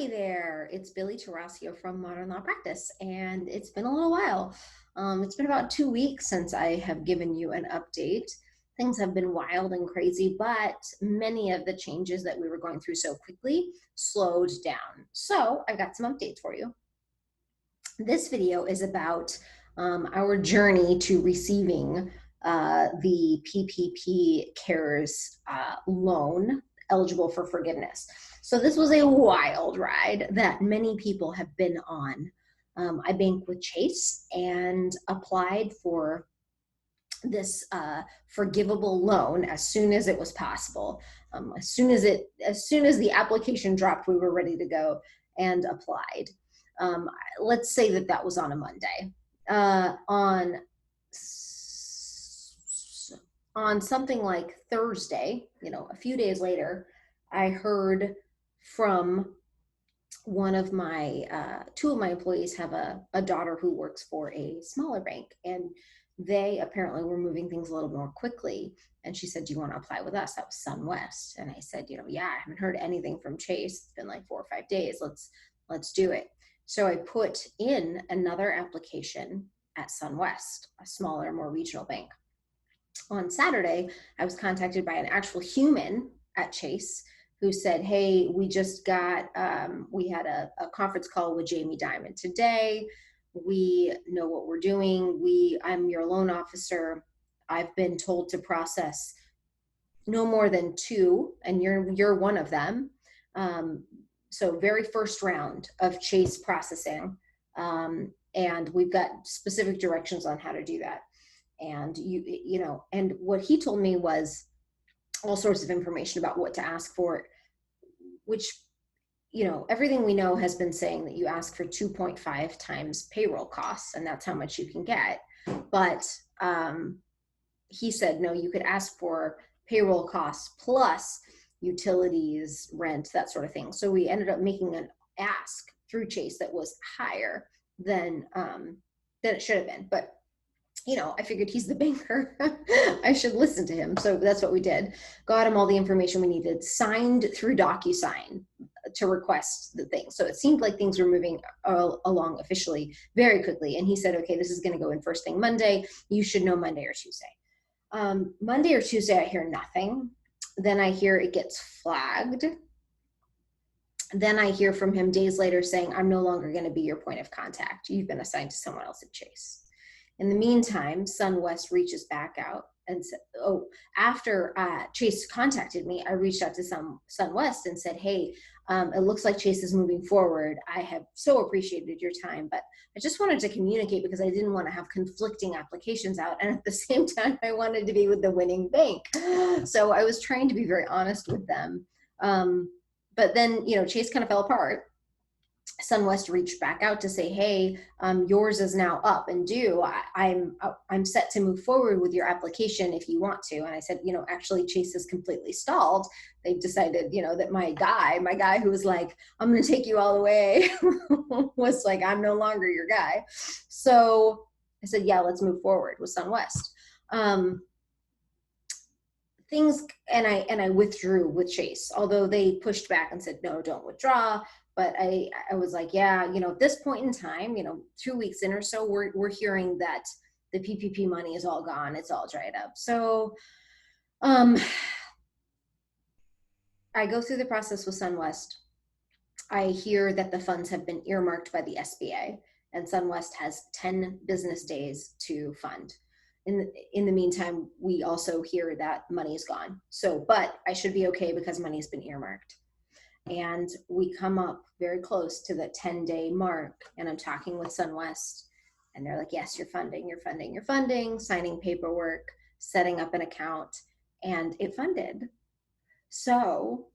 there, it's Billy Tarasio from Modern Law Practice, and it's been a little while. It's been about 2 weeks since I have given you an update. Things have been wild and crazy, but many of the changes that we were going through so quickly slowed down. So I've got some updates for you. This video is about our journey to receiving the PPP CARES loan eligible for forgiveness. So this was a wild ride that many people have been on. I banked with Chase and applied for this forgivable loan as soon as it was possible. As soon as the application dropped, we were ready to go and applied. Let's say that was on a Monday. On something like Thursday, a few days later, I heard from one of my, two of my employees have a daughter who works for a smaller bank, and they apparently were moving things a little more quickly. And she said, do you want to apply with us? That was SunWest. And I said, yeah, I haven't heard anything from Chase. It's been like 4 or 5 days. Let's do it. So I put in another application at SunWest, a smaller, more regional bank. On Saturday, I was contacted by an actual human at Chase who said, hey, we just got, we had a conference call with Jamie Dimon today. We know what we're doing. I'm your loan officer. I've been told to process no more than 2, and you're one of them. So very first round of Chase processing. And we've got specific directions on how to do that. And and what he told me was all sorts of information about what to ask for, which, everything we know has been saying that you ask for 2.5 times payroll costs, and that's how much you can get. But he said, no, you could ask for payroll costs plus utilities, rent, that sort of thing. So we ended up making an ask through Chase that was higher than it should have been. But I figured he's the banker. I should listen to him. So that's what we did. Got him all the information we needed, signed through DocuSign to request the thing. So it seemed like things were moving along officially very quickly. And he said, okay, this is going to go in first thing Monday. You should know Monday or Tuesday. Monday or Tuesday, I hear nothing. Then I hear it gets flagged. Then I hear from him days later saying, I'm no longer going to be your point of contact. You've been assigned to someone else at Chase. In the meantime, SunWest reaches back out and said, after Chase contacted me, I reached out to SunWest and said, hey, it looks like Chase is moving forward. I have so appreciated your time, but I just wanted to communicate because I didn't want to have conflicting applications out. And at the same time, I wanted to be with the winning bank. So I was trying to be very honest with them. But then, Chase kind of fell apart. SunWest reached back out to say, hey, yours is now up and due. I'm set to move forward with your application if you want to. And I said, actually Chase is completely stalled. They've decided, that my guy who was like, I'm going to take you all the way was like, I'm no longer your guy. So I said, yeah, let's move forward with SunWest. I withdrew with Chase, although they pushed back and said, no, don't withdraw. But I was like, yeah, at this point in time, 2 weeks in or so, we're hearing that the PPP money is all gone. It's all dried up. So I go through the process with SunWest. I hear that the funds have been earmarked by the SBA, and SunWest has 10 business days to fund. In the meantime, we also hear that money is gone. So, but I should be okay because money has been earmarked. And we come up very close to the 10-day mark, and I'm talking with SunWest, and they're like, yes, you're funding, signing paperwork, setting up an account, and it funded. So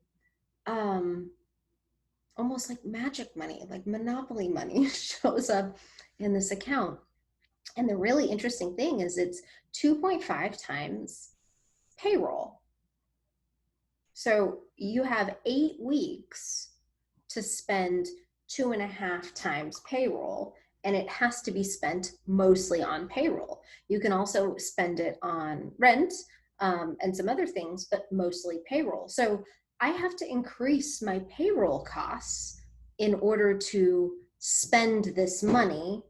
almost like magic money, like Monopoly money shows up in this account. And the really interesting thing is it's 2.5 times payroll. So you have 8 weeks to spend 2.5 times payroll, and it has to be spent mostly on payroll. You can also spend it on rent and some other things, but mostly payroll. So I have to increase my payroll costs in order to spend this money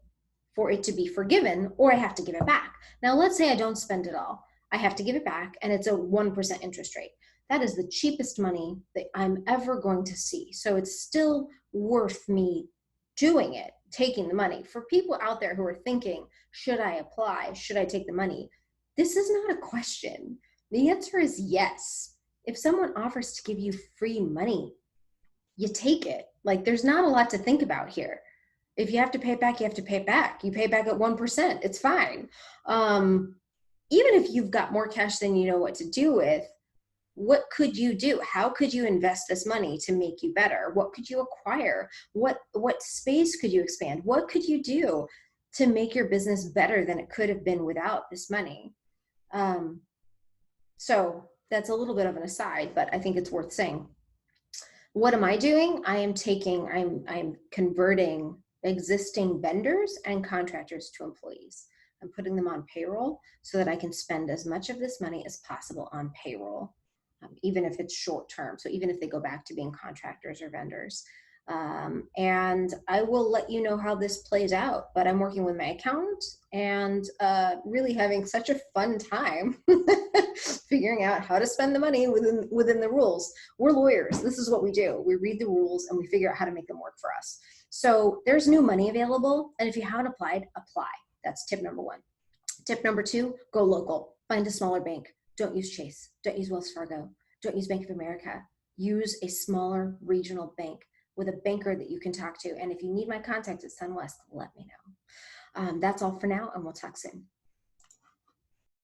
for it to be forgiven, or I have to give it back. Now, let's say I don't spend it all. I have to give it back, and it's a 1% interest rate. That is the cheapest money that I'm ever going to see. So it's still worth me doing it, taking the money. For people out there who are thinking, should I apply? Should I take the money? This is not a question. The answer is yes. If someone offers to give you free money, you take it. Like, there's not a lot to think about here. If you have to pay it back, you have to pay it back. You pay it back at 1%, it's fine. Even if you've got more cash than you know what to do with, what could you do? How could you invest this money to make you better? What could you acquire? What space could you expand? What could you do to make your business better than it could have been without this money? So that's a little bit of an aside, but I think it's worth saying. What am I doing? I'm converting existing vendors and contractors to employees. I'm putting them on payroll so that I can spend as much of this money as possible on payroll, even if it's short term. So even if they go back to being contractors or vendors. And I will let you know how this plays out, but I'm working with my accountant and really having such a fun time figuring out how to spend the money within the rules. We're lawyers. This is what we do. We read the rules and we figure out how to make them work for us. So there's new money available. And if you haven't applied, apply. That's tip number one. Tip number two, go local. Find a smaller bank. Don't use Chase. Don't use Wells Fargo. Don't use Bank of America. Use a smaller regional bank with a banker that you can talk to. And if you need my contact at SunWest, let me know. That's all for now, and we'll talk soon.